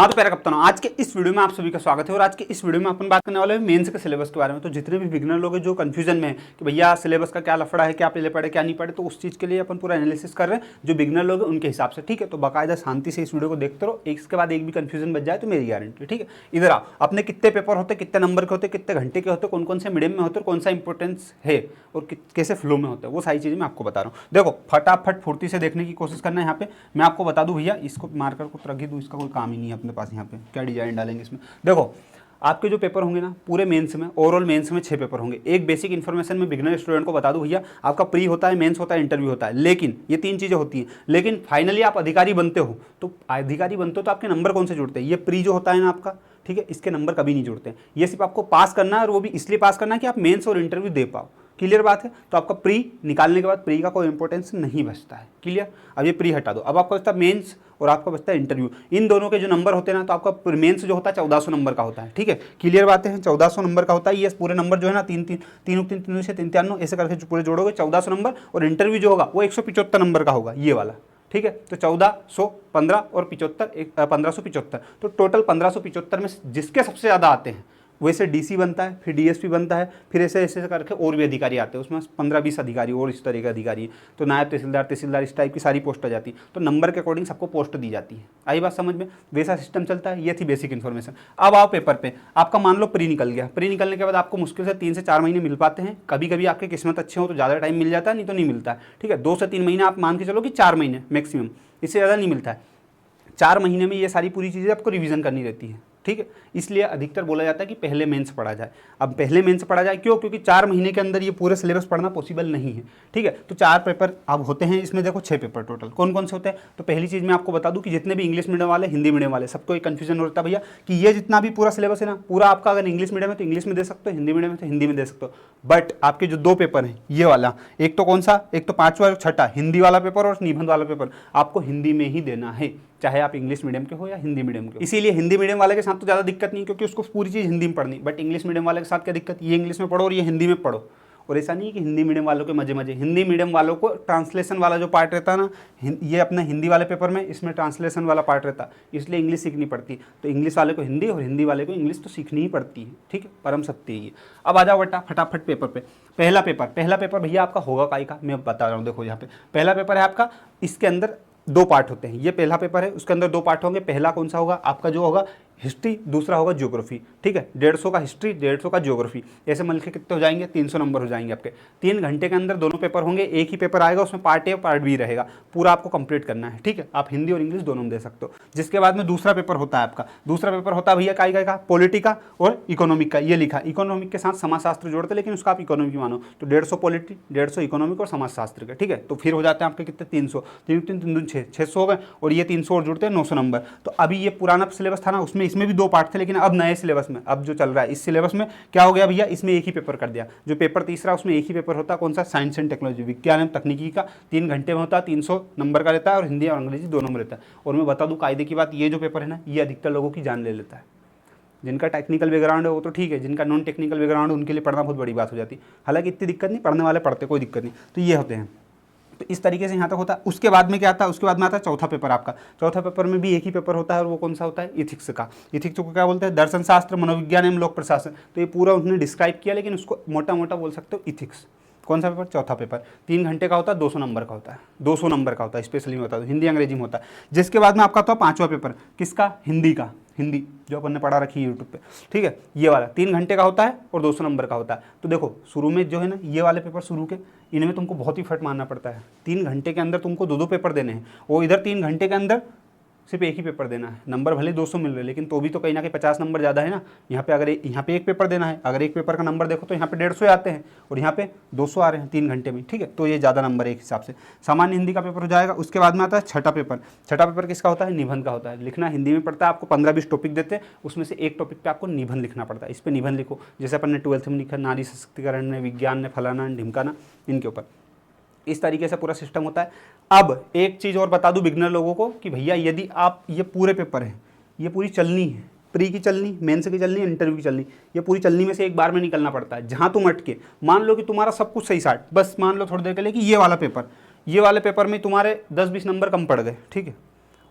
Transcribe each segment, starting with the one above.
हाँ तो पैरा कप्तान, आज के इस वीडियो में आप सभी का स्वागत है। और आज के इस वीडियो में अपन बात करने वाले हैं मेंस के सिलेबस के बारे में। तो जितने भी बिगिनर लोग हैं जो कंफ्यूजन में है कि भैया सिलेबस का क्या लफड़ा है, क्या पहले पढ़े क्या नहीं पढ़े, तो उस चीज़ के लिए अपन पूरा एनालिसिस कर रहे हैं जो बिगिनर लोग हैं उनके हिसाब से। ठीक है, तो बाकायदा शांति से इस वीडियो को देखते रहो, एक के बाद एक भी कंफ्यूजन बच जाए तो मेरी गारंटी। ठीक है, इधर आओ, अपने कितने पेपर होते, कितने नंबर के होते, कितने घंटे के होते, कौन कौन से मीडियम में होते, कौन सा इंपॉर्टेंस है और कैसे फ्लो में होता है, वो सारी चीज़ें मैं आपको बता रहा हूँ। देखो फटाफट फुर्ती से देखने की कोशिश करना है। यहाँ पे मैं आपको बता दूँ भैया, इसको मार्कर को रख ही दूँ, इसका कोई काम ही नहीं है अपने पास। यहाँ पे क्या डिजाइन डालेंगे इसमें, देखो आपके जो पेपर होंगे ना पूरे मेंस में, ओवरऑल मेंस में 6 पेपर होंगे। एक बेसिक इन्फॉर्मेशन में बिगिनर स्टूडेंट को बता दूं भैया, आपका प्री होता है, मेंस होता है, इंटरव्यू होता है, लेकिन ये 3 चीज़ें होती हैं। लेकिन फाइनली आप अधिकारी बनते हो, तो अधिकारी बनते हो तो आपके नंबर कौन से जुड़ते हैं, ये प्री जो होता है ना आपका, ठीक है, इसके नंबर कभी नहीं जुड़ते हैं। ये सिर्फ आपको पास करना है, और वो भी इसलिए पास करना है कि आप मेंस और इंटरव्यू दे पाओ। क्लियर बात है। तो आपका प्री निकालने के बाद प्री का कोई इंपॉर्टेंस नहीं बचता है। क्लियर, अब ये प्री हटा दो, अब आपका बचता है मेंस और आपका बचता है इंटरव्यू। इन दोनों के जो नंबर होते हैं ना, तो आपका मेंस जो होता है 1400 नंबर का होता है। ठीक है, क्लियर बातें हैं, 1400 नंबर का होता है। ये पूरे नंबर जो है ना 3 से 3 ऐसे करके पूरे जोड़ोगे 1400 नंबर, और इंटरव्यू जो होगा वो 175 नंबर का होगा, ये वाला। ठीक है, तो 1415 और 75 1575, तो टोटल 1575 में जिसके सबसे ज़्यादा आते हैं वैसे डीसी बनता है, फिर डीएसपी बनता है, फिर ऐसे ऐसे करके और भी अधिकारी आते हैं, उसमें 15-20 अधिकारी और इस तरह के अधिकारी, तो नायब तहसीलदार इस टाइप की सारी पोस्ट आ जाती है। तो नंबर के अकॉर्डिंग सबको पोस्ट दी जाती है। आई बात समझ में, वैसा सिस्टम चलता है। ये थी बेसिक इन्फॉर्मेशन। अब आओ पेपर पे, आपका मान लो प्री निकल गया। प्री निकलने के बाद आपको मुश्किल से 3 से 4 महीने मिल पाते हैं। कभी कभी आपके किस्मत अच्छे हो तो ज़्यादा टाइम मिल जाता है, नहीं तो नहीं मिलता है। ठीक है, 2 से 3 महीने आप मान के चलो कि 4 महीने मैक्सिमम, इससे ज़्यादा नहीं मिलता है। 4 महीने में ये सारी पूरी चीज़ें आपको रिवीजन करनी रहती है। ठीक है, इसलिए अधिकतर बोला जाता है कि पहले मेंस पढ़ा जाए। अब पहले मेंस पढ़ा जाए क्यों, क्योंकि 4 महीने के अंदर ये पूरे सिलेबस पढ़ना पॉसिबल नहीं है। ठीक है, तो 4 पेपर अब होते हैं इसमें। देखो 6 पेपर टोटल कौन कौन से होते हैं। तो पहली चीज़ मैं आपको बता दूं कि जितने भी इंग्लिश मीडियम वाले, हिंदी मीडियम वाले, सबको एक कन्फ्यूजन होता है भैया कि ये जितना भी पूरा सिलेबस है ना, पूरा आपका अगर इंग्लिश मीडियम है तो इंग्लिश में दे सकते हो, हिंदी मीडियम है तो हिंदी में दे सकते हो। बट आपके जो 2 पेपर हैं, ये वाला एक तो कौन सा, एक तो 5वां और 6ठा हिंदी वाला पेपर और निबंध वाला पेपर आपको हिंदी में ही देना है, चाहे आप इंग्लिश मीडियम के हो या हिंदी मीडियम के हो। इसीलिए हिंदी मीडियम वाले के साथ तो ज़्यादा दिक्कत नहीं, क्योंकि उसको पूरी चीज़ हिंदी में पढ़नी। बट इंग्लिश मीडियम वाले के साथ क्या दिक्कत, ये इंग्लिश में पढ़ो और ये हिंदी में पढ़ो। और ऐसा नहीं है कि हिंदी मीडियम वालों के मजे मजे, हिंदी मीडियम वालों को ट्रांसलेशन वाला जो पार्ट रहता है ना, ये अपना हिंदी वाले पेपर में इसमें ट्रांसलेशन वाला पार्ट रहता है, इसलिए इंग्लिश सीखनी पड़ती है। तो इंग्लिश वाले को हिंदी और हिंदी वाले को इंग्लिश तो सीखनी ही पड़ती है। ठीक है, परम सत्य है ये। अब आ जाओ बेटा फटाफट पेपर पे। पहला पेपर भैया आपका होगा काई का, मैं बता रहा हूँ। देखो यहाँ पे पहला पेपर है आपका, इसके अंदर 2 पार्ट होते हैं। ये पहला पेपर है, उसके अंदर 2 पार्ट होंगे। पहला कौन सा होगा आपका, जो होगा हिस्ट्री, दूसरा होगा ज्योग्राफी। ठीक है, 150 का हिस्ट्री, 150 का ज्योग्राफी, ऐसे मिल के कितने हो जाएंगे, 300 नंबर हो जाएंगे आपके। 3 घंटे के अंदर दोनों पेपर होंगे। एक ही पेपर आएगा, उसमें पार्ट ए और पार्ट बी रहेगा, पूरा आपको कंप्लीट करना है। ठीक है, आप हिंदी और इंग्लिश दोनों में दे सकते हो। जिसके बाद में दूसरा पेपर होता है आपका, दूसरा पेपर होता है भैया का पॉलिटी का और इकोनॉमिक का। ये लिखा इकोनॉमिक के साथ समाजशास्त्र जोड़ते, लेकिन उसका आप इकोनॉमिक मानो। तो 150 पॉलिटी, 150 इकोनॉमिक और समाजशास्त्र का। ठीक है, तो फिर हो जाते हैं आपके कितने, 300, 600 हो गए, और ये 300 और जुड़ते हैं 900 नंबर। तो अभी ये पुराना सिलेबस था ना, उसमें इसमें भी 2 पार्ट थे, लेकिन अब नए सिलेबस में, अब जो चल रहा है इस सिलेबस में क्या हो गया भैया, इसमें एक ही पेपर कर दिया। जो पेपर तीसरा उसमें एक ही पेपर होता है, कौन सा, साइंस एंड टेक्नोलॉजी, विज्ञान एवं तकनीकी का। 3 घंटे में होता है, 300 नंबर का रहता है, और हिंदी और अंग्रेजी दोनों में रहता है। और मैं बता दूं कायदे की बात, ये जो पेपर है ना, ये अधिकतर लोगों की जान ले लेता है। जिनका टेक्निकल बैकग्राउंड है वो तो ठीक है, जिनका नॉन टेक्निकल बैकग्राउंड है उनके लिए पढ़ना बहुत बड़ी बात हो जाती है। हालांकि इतनी दिक्कत नहीं, पढ़ने वाले पढ़ते, कोई दिक्कत नहीं। तो ये होते हैं। तो इस तरीके से यहाँ तक होता है। उसके बाद में क्या आता है, उसके बाद में आता है चौथा पेपर आपका। चौथा पेपर में भी एक ही पेपर होता है, और वो कौन सा होता है, इथिक्स का। इथिक्स को क्या बोलते हैं, दर्शन शास्त्र, मनोविज्ञान एवं लोक प्रशासन। तो ये पूरा उन्होंने डिस्क्राइब किया, लेकिन उसको मोटा मोटा बोल सकते हो इथिक्स। कौन सा पेपर, चौथा पेपर। 3 घंटे का होता है, 200 नंबर का होता है, 200 नंबर का होता है, स्पेशली में होता है, हिंदी अंग्रेजी में होता है। जिसके बाद में आपका होता है 5वां पेपर, किसका, हिंदी का। हिंदी जो अपन ने पढ़ा रखी है यूट्यूब पे। ठीक है, ये वाला 3 घंटे का होता है और 200 नंबर का होता है। तो देखो शुरू में जो है ना, ये वाले पेपर शुरू के, इनमें तुमको बहुत ही फट मारना पड़ता है। 3 घंटे के अंदर तुमको 2-2 पेपर देने हैं, और इधर 3 घंटे के अंदर सिर्फ एक ही पेपर देना है। नंबर भले 200 मिल रहे हैं, लेकिन तो भी तो कहीं ना कहीं 50 नंबर ज़्यादा है ना। यहाँ पे अगर यहाँ पे एक पेपर देना है, अगर एक पेपर का नंबर देखो तो यहाँ पे 150 आते हैं, और यहाँ पे 200 आ रहे हैं 3 घंटे में। ठीक है, तो ये ज़्यादा नंबर है एक हिसाब से। सामान्य हिंदी का पेपर हो जाएगा। उसके बाद में आता है छठा पेपर। छठा पेपर किसका होता है, निबंध का होता है। लिखना हिंदी में पड़ता है, आपको 15-20 टॉपिक देते हैं, उसमें से एक टॉपिक पर आपको निबंध लिखना पड़ता है। इस पर निबंध लिखो, जैसे अपन ने 12th में लिखा, नारी सशक्तिकरण ने, विज्ञान ने, फलाना ढिमकाना, इनके ऊपर। इस तरीके से पूरा सिस्टम होता है। अब एक चीज़ और बता दूं बिगनर लोगों को कि भैया यदि आप ये पूरे पेपर हैं, ये पूरी चलनी है, प्री की चलनी, मेंस की चलनी, इंटरव्यू की चलनी, ये पूरी चलनी में से एक बार में निकलना पड़ता है। जहाँ तुम अटके, मान लो कि तुम्हारा सब कुछ सही साठ, बस मान लो थोड़ी देर के लिए कि ये वाले पेपर में तुम्हारे 10-20 नंबर कम पड़ गए, ठीक है,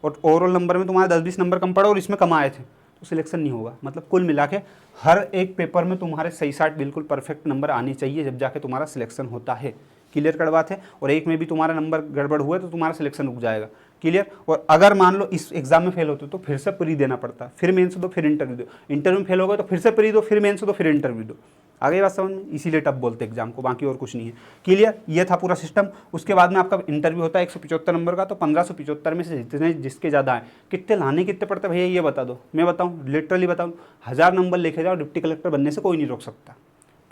और ओवरऑल नंबर में तुम्हारे 10-20 नंबर कम पड़े और इसमें कम आए थे तो सिलेक्शन नहीं होगा। मतलब कुल मिला के हर एक पेपर में तुम्हारे 60 बिल्कुल परफेक्ट नंबर आने चाहिए जब जाके तुम्हारा सिलेक्शन होता है। क्लियर कर बात है। और एक में भी तुम्हारा नंबर गड़बड़ हुआ तो तुम्हारा सिलेक्शन रुक जाएगा। क्लियर। और अगर मान लो इस एग्जाम में फेल होते तो फिर से प्री देना पड़ता, फिर मेंस दो, फिर इंटरव्यू दो, इंटरव्यू में फेल हो गए तो फिर से प्री दो, फिर मेंस दो, फिर इंटरव्यू दो। आगे बात समझ में, इसीलिए टफ बोलते हैं एग्जाम को, बाकी और कुछ नहीं है। क्लियर। ये था पूरा सिस्टम। उसके बाद में आपका इंटरव्यू होता है 175 नंबर का, तो 1575 में से जितने जिसके ज़्यादा है कितने लाने कितने पड़ते भैया ये बता दो। मैं बताऊँ, लिटरली बताऊँ, 1000 नंबर लेके जाओ, डिप्टी कलेक्टर बनने से कोई नहीं रोक सकता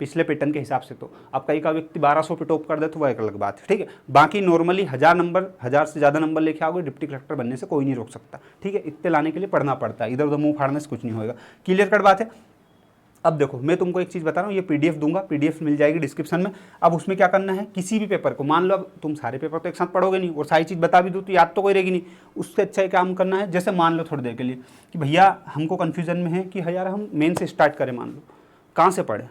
पिछले पैटर्न के हिसाब से। तो अब कई का व्यक्ति 1200 पे टॉप कर दे तो वह एक अलग बात है, ठीक है। बाकी नॉर्मली 1000 नंबर, 1000 से ज़्यादा नंबर लेके आओगे डिप्टी कलेक्टर बनने से कोई नहीं रोक सकता, ठीक है। इतने लाने के लिए पढ़ना पड़ता है, इधर उधर मुंह फाड़ने से कुछ नहीं होगा। क्लियर कट बात है। अब देखो मैं तुमको एक चीज़ बता रहा हूँ, ये पीडीएफ दूंगा, पीडीएफ मिल जाएगी डिस्क्रिप्शन में। अब उसमें क्या करना है, किसी भी पेपर को, मान लो अब तुम सारे पेपर तो एक साथ पढ़ोगे नहीं और सारी चीज़ बता भी दूँ तो याद तो कोई रहेगी नहीं। उससे अच्छा एक काम करना है, जैसे मान लो थोड़ी देर के लिए कि भैया हमको कन्फ्यूजन में है कि यार हम मेन से स्टार्ट करें, मान लो कहाँ से पढ़े,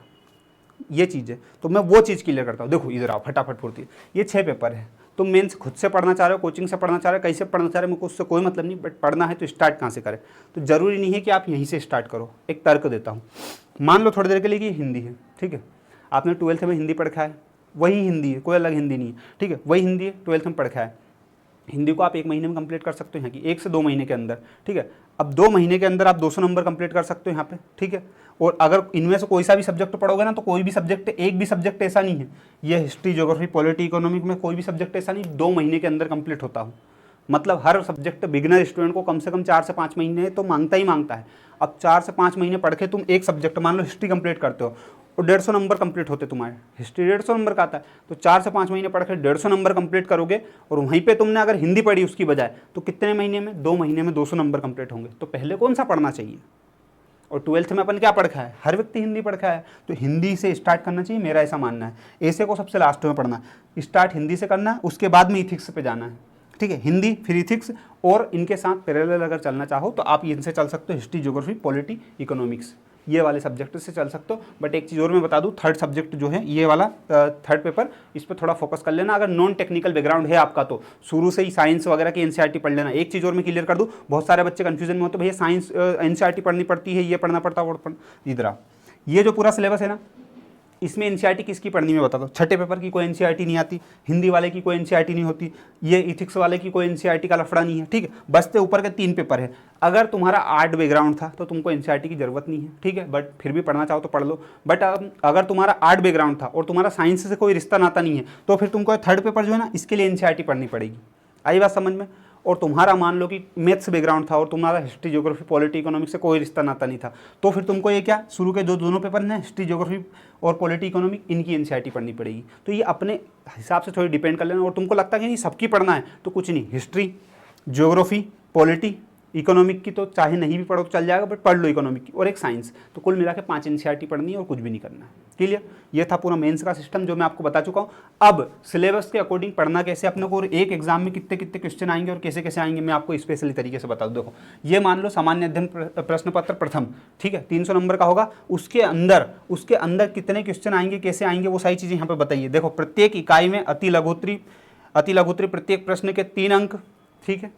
ये चीज़ है, तो मैं वो चीज़ क्लियर करता हूँ। देखो इधर आओ फटाफट फुर्ती, ये 6 पेपर है, तुम मेंस खुद से पढ़ना चाह रहे हो, कोचिंग से पढ़ना चाह रहे हो, कैसे पढ़ना चाह रहे हो, मुझको उससे कोई मतलब नहीं, बट पढ़ना है तो स्टार्ट कहाँ से करें। तो ज़रूरी नहीं है कि आप यहीं से स्टार्ट करो। एक तर्क देता हूँ, मान लो थोड़ी देर के लिए कि हिंदी है, ठीक है, आपने 12th में हिंदी पढ़ा है, वही हिंदी है, कोई अलग हिंदी नहीं है, ठीक है, वही हिंदी है, 12th में पढ़ा है। हिंदी को आप 1 महीने में कंप्लीट कर सकते हो यहाँ की, 1 से 2 महीने के अंदर, ठीक है। अब 2 महीने के अंदर आप 200 नंबर कंप्लीट कर सकते हो यहाँ पे, ठीक है। और अगर इनमें से कोई सा भी सब्जेक्ट पढ़ोगे ना, तो कोई भी सब्जेक्ट, एक भी सब्जेक्ट ऐसा नहीं है, ये हिस्ट्री, ज्योग्राफी, पॉलिटी, इकोनॉमिक में कोई भी सब्जेक्ट ऐसा नहीं 2 महीने के अंदर कंप्लीट होता हो। मतलब हर सब्जेक्ट बिगिनर स्टूडेंट को कम से कम 4 से 5 महीने तो मांगता ही मांगता है। अब 4 से 5 महीने पढ़ के तुम एक सब्जेक्ट, मान लो हिस्ट्री कंप्लीट करते हो और 150 नंबर कंप्लीट होते तुम्हारे, हिस्ट्री 150 नंबर का आता है, तो 4 से 5 महीने पढ़ के 150 नंबर कंप्लीट करोगे। और वहीं पे तुमने अगर हिंदी पढ़ी उसकी बजाय, तो कितने महीने में, 2 महीने में 200 नंबर कंप्लीट होंगे। तो पहले कौन सा पढ़ना चाहिए। और 12th में अपन क्या पढ़ा है, हर व्यक्ति हिंदी पढ़ा है, तो हिंदी से स्टार्ट करना चाहिए, मेरा ऐसा मानना है। ऐसे को सबसे लास्ट में पढ़ना है, स्टार्ट हिंदी से करना है, उसके बाद में इथिक्स पे जाना है, ठीक है। हिंदी फिर इथिक्स, और इनके साथ पैरेलल अगर चलना चाहो तो आप इनसे चल सकते हो, हिस्ट्री, ज्योग्राफी, पॉलिटी, इकोनॉमिक्स, ये वाले सब्जेक्ट से चल सकते हो। बट एक चीज़ और मैं बता दूं, थर्ड सब्जेक्ट जो है ये वाला थर्ड पेपर, इस पर थोड़ा फोकस कर लेना। अगर नॉन टेक्निकल बैकग्राउंड है आपका तो शुरू से ही साइंस वगैरह की एनसीईआरटी पढ़ लेना। एक चीज़ और मैं क्लियर कर दूं, बहुत सारे बच्चे कन्फ्यूजन में होते भैया साइंस एनसीईआरटी पढ़नी पड़ती है, ये पढ़ना पड़ता है, वो इधर ये जो पूरा सिलेबस है ना, इसमें एनसीईआरटी किसकी पढ़नी मैं बताता हूँ। छठे पेपर की कोई एनसीईआरटी नहीं आती, हिंदी वाले की कोई एनसीईआरटी नहीं होती, ये इथिक्स वाले की कोई एनसीईआरटी का लफड़ा नहीं है, ठीक है। बसते ऊपर के 3 पेपर है। अगर तुम्हारा आर्ट बैकग्राउंड था तो तुमको एनसीईआरटी की जरूरत नहीं है, ठीक है, बट फिर भी पढ़ना चाहो तो पढ़ लो। बट अगर तुम्हारा आर्ट बैकग्राउंड था और तुम्हारा साइंस से कोई रिश्ता नाता नहीं है, तो फिर तुमको थर्ड पेपर जो है ना, इसके लिए एनसीईआरटी पढ़नी पड़ेगी। आई बात समझ में। और तुम्हारा मान लो कि मैथ्स बैकग्राउंड था और तुम्हारा हिस्ट्री, ज्योग्राफी, पॉलिटी, इकोनॉमिक्स से कोई रिश्ता नाता नहीं था, तो फिर तुमको ये क्या, शुरू के जो दोनों पेपर हैं, हिस्ट्री, ज्योग्राफी और पॉलिटी, इकोनॉमिक, इनकी एनसीईआरटी पढ़नी पड़ेगी। तो ये अपने हिसाब से थोड़ी डिपेंड कर लेना। और तुमको लगता है कि नहीं सबकी पढ़ना है, तो कुछ नहीं, हिस्ट्री, ज्योग्राफी, पॉलिटी, इकोनॉमिक की तो चाहे नहीं भी पढ़ो तो चल जाएगा, बट पढ़ लो इकोनॉमिक की, और एक साइंस, तो कुल मिला के 5 एनसीईआरटी पढ़नी है और कुछ भी नहीं करना है। क्लियर। ये था पूरा मेंस का सिस्टम जो मैं आपको बता चुका हूँ। अब सिलेबस के अकॉर्डिंग पढ़ना कैसे अपने को, और एक एग्जाम में कितने कितने क्वेश्चन आएंगे और कैसे कैसे आएंगे, मैं आपको स्पेशली तरीके से बता दूँ। देखो ये मान लो सामान्य अध्ययन प्रश्न पत्र प्रथम, ठीक है, 300 नंबर का होगा, उसके अंदर कितने क्वेश्चन आएंगे, कैसे आएंगे, वो सारी चीज़ें यहाँ पर बताइए। देखो प्रत्येक इकाई में अति लघुत्तरी प्रत्येक प्रश्न के 3 अंक, ठीक है।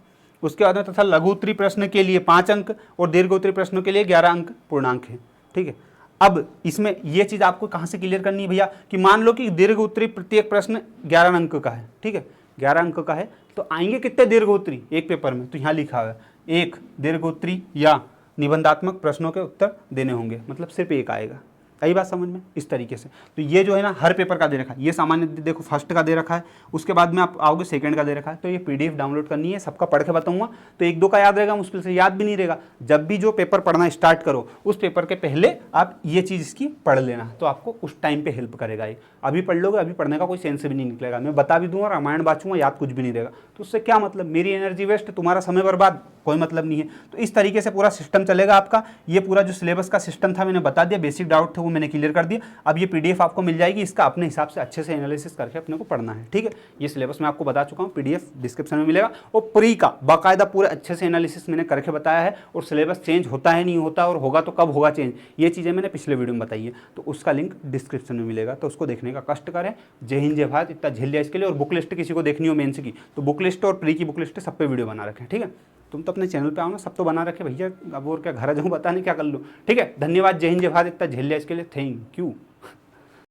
उसके बाद में तथा लघुत्तरी प्रश्न के लिए 5 अंक और दीर्घोत्तरी प्रश्नों के लिए 11 अंक पूर्णांक है, ठीक है। अब इसमें ये चीज़ आपको कहाँ से क्लियर करनी है भैया, कि मान लो कि दीर्घोत्तरी प्रत्येक प्रश्न 11 अंक का है, ठीक है, 11 अंक का है, तो आएंगे कितने दीर्घोत्तरी एक पेपर में, तो यहाँ लिखा हुआ है 1 दीर्घोत्तरी या निबंधात्मक प्रश्नों के उत्तर देने होंगे, मतलब सिर्फ 1 आएगा। आई बात समझ में, इस तरीके से। तो ये जो है ना हर पेपर का दे रखा है, ये सामान्य देखो फर्स्ट का दे रखा है, उसके बाद में आप आओगे सेकंड का दे रखा है। तो ये पीडीएफ डाउनलोड करनी है, सबका पढ़ के बताऊंगा, तो 1-2 का याद रहेगा, मुश्किल से याद भी नहीं रहेगा। जब भी जो पेपर पढ़ना स्टार्ट करो, उस पेपर के पहले आप ये चीज़ इसकी पढ़ लेना, तो आपको उस टाइम पे हेल्प करेगा। ये अभी पढ़ लोगे, अभी पढ़ने का कोई सेंस भी नहीं निकलेगा। मैं बता भी दूंगा, रामायण बाँचूंगा, याद कुछ भी नहीं रहेगा, तो उससे क्या मतलब, मेरी एनर्जी वेस्ट, तुम्हारा समय बर्बाद, कोई मतलब नहीं है। तो इस तरीके से पूरा सिस्टम चलेगा आपका। ये पूरा जो सिलेबस का सिस्टम था मैंने बता दिया, बेसिक डाउट थे वो मैंने क्लियर कर दिया। अब ये पीडीएफ आपको मिल जाएगी, इसका अपने हिसाब से अच्छे से एनालिसिस करके अपने को पढ़ना है, ठीक है। ये सिलेबस मैं आपको बता चुका हूँ, पीडीएफ डिस्क्रिप्शन में मिलेगा, और प्री का बाकायदा पूरे अच्छे से एनालिसिस मैंने करके बताया है। और सिलेबस चेंज होता है नहीं होता, और होगा तो कब होगा चेंज, ये चीज़ें मैंने पिछले वीडियो में बताई है, तो उसका लिंक डिस्क्रिप्शन में मिलेगा, तो उसको देखने का कष्ट करें। जय हिंद जय भारत, इतना झेल लिया इसके लिए। और बुक लिस्ट किसी को देखनी हो मेंस की, तो बुक लिस्ट और प्री की बुक लिस्ट सब पे वीडियो बना रखें, ठीक है। तुम तो अपने चैनल पे आओ ना, सब तो बना रखे भैया, अब और क्या घर जाऊँ बता नहीं क्या कर लूँ। ठीक है, धन्यवाद, जय हिंद जय भारत, इतना झेल लिया इसके लिए, थैंक यू।